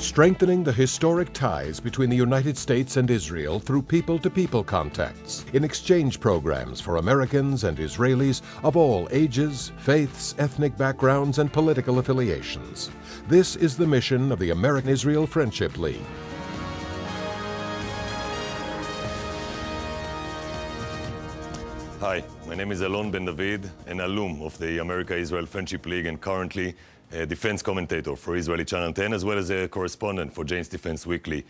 strengthening the historic ties between the United States and Israel through people-to-people contacts, in exchange programs for Americans and Israelis of all ages, faiths, ethnic backgrounds, and political affiliations. This is the mission of the American-Israel Friendship League. Hi, my name is Alon Ben David, an alum of the America-Israel Friendship League and currently a defense commentator for Israeli Channel 10, as well as a correspondent for Jane's Defense Weekly.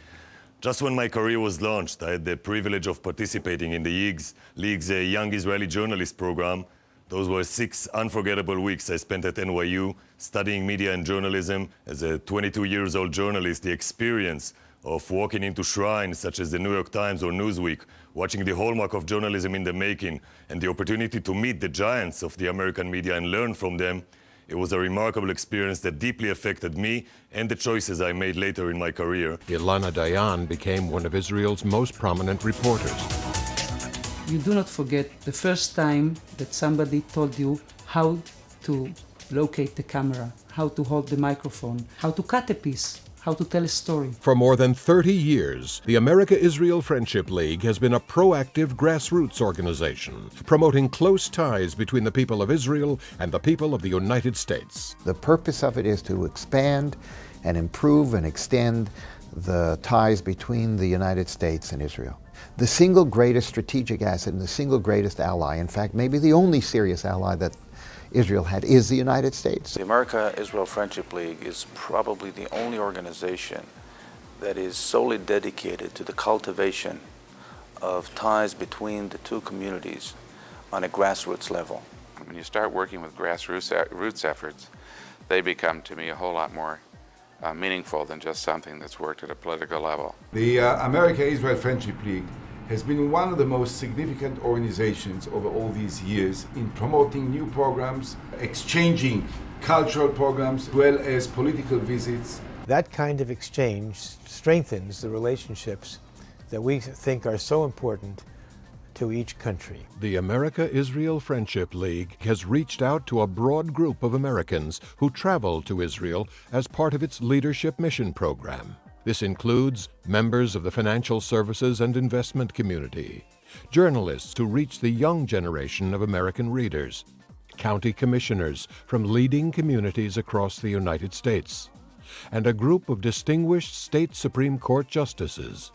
Just when my career was launched, I had the privilege of participating in the League's Young Israeli Journalist program. Those were 6 unforgettable weeks I spent at NYU studying media and journalism. As a 22-year-old journalist, the experience of walking into shrines such as the New York Times or Newsweek, watching the hallmark of journalism in the making, and the opportunity to meet the giants of the American media and learn from them, it was a remarkable experience that deeply affected me and the choices I made later in my career. Ilana Dayan became one of Israel's most prominent reporters. You do not forget the first time that somebody told you how to locate the camera, how to hold the microphone, how to cut a piece, how to tell a story. For more than 30 years, the America-Israel Friendship League has been a proactive grassroots organization, promoting close ties between the people of Israel and the people of the United States. The purpose of it is to expand and improve and extend the ties between the United States and Israel. The single greatest strategic asset and the single greatest ally, in fact, maybe the only serious ally that Israel had, is the United States. The America-Israel Friendship League is probably the only organization that is solely dedicated to the cultivation of ties between the two communities on a grassroots level. When you start working with grassroots efforts, they become, to me, a whole lot more meaningful than just something that's worked at a political level. The America-Israel Friendship League has been one of the most significant organizations over all these years in promoting new programs, exchanging cultural programs, as well as political visits. That kind of exchange strengthens the relationships that we think are so important to each country. The America-Israel Friendship League has reached out to a broad group of Americans who travel to Israel as part of its Leadership Mission program. This includes members of the financial services and investment community, journalists who reach the young generation of American readers, county commissioners from leading communities across the United States, and a group of distinguished state Supreme Court justices.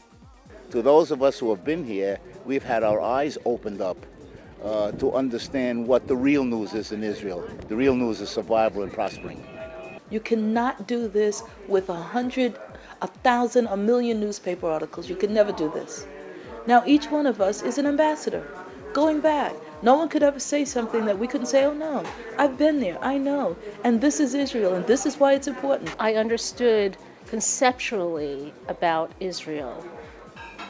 To those of us who have been here, we've had our eyes opened up to understand what the real news is in Israel. The real news is survival and prospering. You cannot do this with 100, 1,000, 1,000,000 newspaper articles. You can never do this. Now each one of us is an ambassador, going back. No one could ever say something that we couldn't say, oh no, I've been there, I know, and this is Israel, and this is why it's important. I understood conceptually about Israel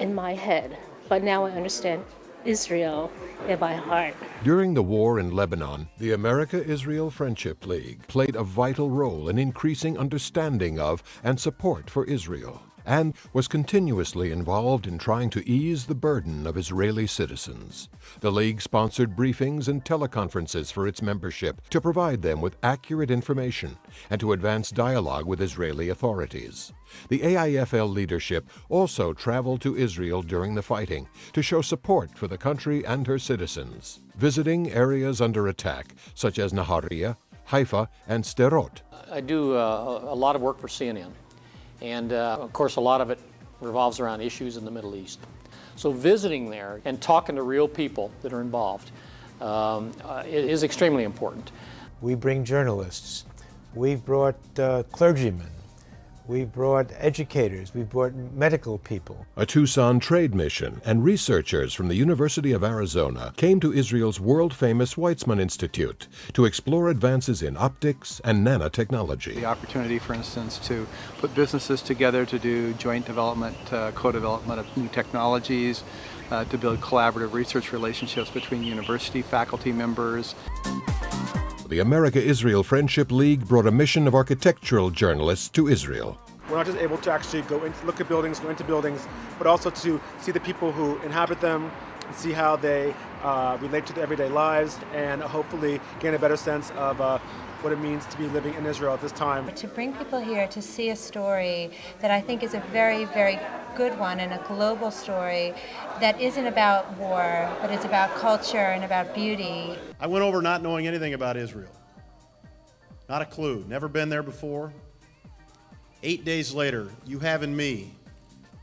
in my head, but now I understand Israel in my heart. During the war in Lebanon, the America-Israel Friendship League played a vital role in increasing understanding of and support for Israel, and was continuously involved in trying to ease the burden of Israeli citizens. The League sponsored briefings and teleconferences for its membership to provide them with accurate information and to advance dialogue with Israeli authorities. The AIFL leadership also traveled to Israel during the fighting to show support for the country and her citizens, visiting areas under attack such as Nahariya, Haifa, and Sderot. I do a lot of work for CNN. And of course, a lot of it revolves around issues in the Middle East. So visiting there and talking to real people that are involved is extremely important. We bring journalists. We've brought clergymen. We've brought educators. We've brought medical people. A Tucson trade mission and researchers from the University of Arizona came to Israel's world-famous Weizmann Institute to explore advances in optics and nanotechnology. The opportunity, for instance, to put businesses together to do joint development, co-development of new technologies, to build collaborative research relationships between university faculty members. The America-Israel Friendship League brought a mission of architectural journalists to Israel. We're not just able to actually go in, look at buildings, go into buildings, but also to see the people who inhabit them, and see how they relate to their everyday lives, and hopefully gain a better sense of what it means to be living in Israel at this time. To bring people here to see a story that I think is a very, very good one and a global story that isn't about war, but it's about culture and about beauty. I went over not knowing anything about Israel. Not a clue, never been there before. 8 days later, you have in me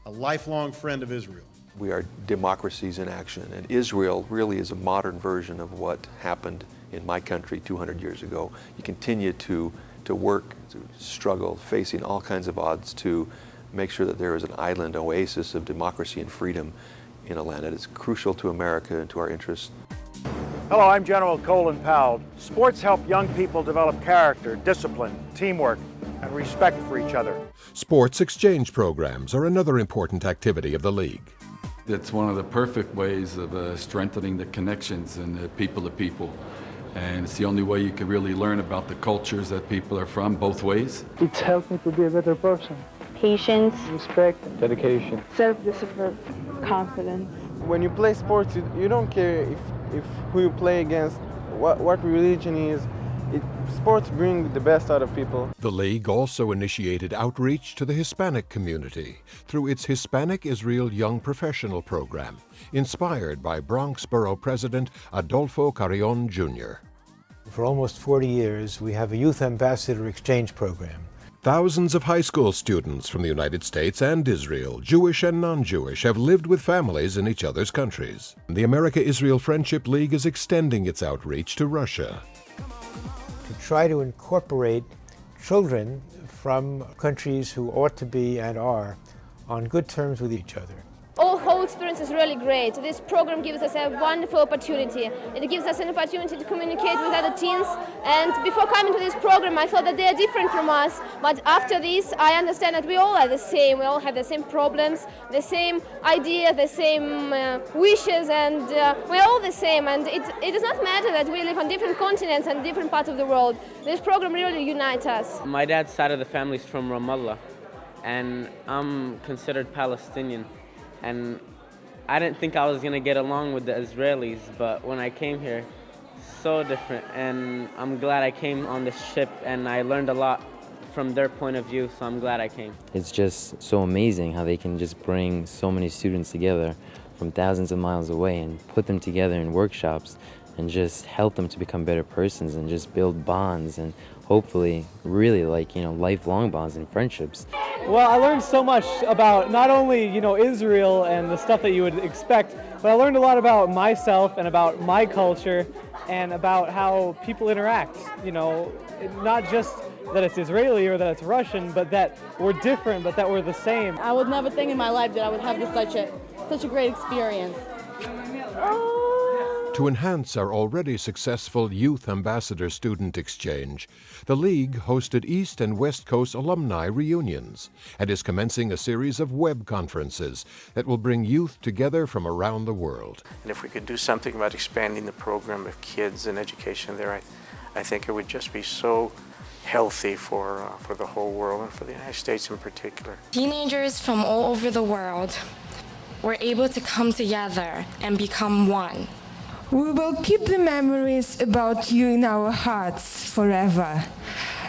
a lifelong friend of Israel. We are democracies in action, and Israel really is a modern version of what happened in my country 200 years ago. You continue to work, to struggle, facing all kinds of odds to make sure that there is an island oasis of democracy and freedom in a land that is crucial to America and to our interests. Hello, I'm General Colin Powell. Sports help young people develop character, discipline, teamwork, and respect for each other. Sports exchange programs are another important activity of the League. It's one of the perfect ways of strengthening the connections and people to people. And it's the only way you can really learn about the cultures that people are from, both ways. It's helped me to be a better person. Patience, respect, dedication, self-discipline, confidence. When you play sports, you don't care if who you play against, what religion is. Sports bring the best out of people. The League also initiated outreach to the Hispanic community through its Hispanic Israel Young Professional Program, inspired by Bronx Borough President Adolfo Carrion Jr. For almost 40 years, we have a Youth Ambassador Exchange Program. Thousands of high school students from the United States and Israel, Jewish and non-Jewish, have lived with families in each other's countries. The America-Israel Friendship League is extending its outreach to Russia. To try to incorporate children from countries who ought to be and are on good terms with each other. Our whole experience is really great. This program gives us a wonderful opportunity. It gives us an opportunity to communicate with other teens. And before coming to this program, I thought that they are different from us. But after this, I understand that we all are the same. We all have the same problems, the same ideas, the same wishes, and we're all the same. And it does not matter that we live on different continents and different parts of the world. This program really unites us. My dad's side of the family is from Ramallah, and I'm considered Palestinian. And I didn't think I was going to get along with the Israelis, but when I came here, so different. And I'm glad I came on this ship, and I learned a lot from their point of view, so I'm glad I came. It's just so amazing how they can just bring so many students together from thousands of miles away and put them together in workshops and just help them to become better persons and just build bonds and hopefully really lifelong bonds and friendships. Well, I learned so much about not only, Israel and the stuff that you would expect, but I learned a lot about myself and about my culture and about how people interact, not just that it's Israeli or that it's Russian, but that we're different, but that we're the same. I would never think in my life that I would have such a great experience. To enhance our already successful Youth Ambassador Student Exchange, the League hosted East and West Coast alumni reunions and is commencing a series of web conferences that will bring youth together from around the world. And if we could do something about expanding the program of kids and education there, I think it would just be so healthy for the whole world and for the United States in particular. Teenagers from all over the world were able to come together and become one. We will keep the memories about you in our hearts forever.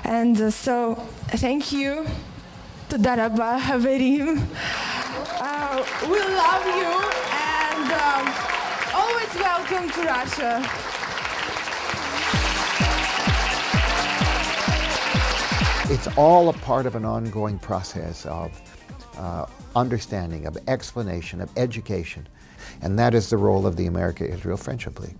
And so, thank you. Toda rabba, haverim. We love you and always welcome to Russia. It's all a part of an ongoing process of understanding, of explanation, of education. And that is the role of the America-Israel Friendship League.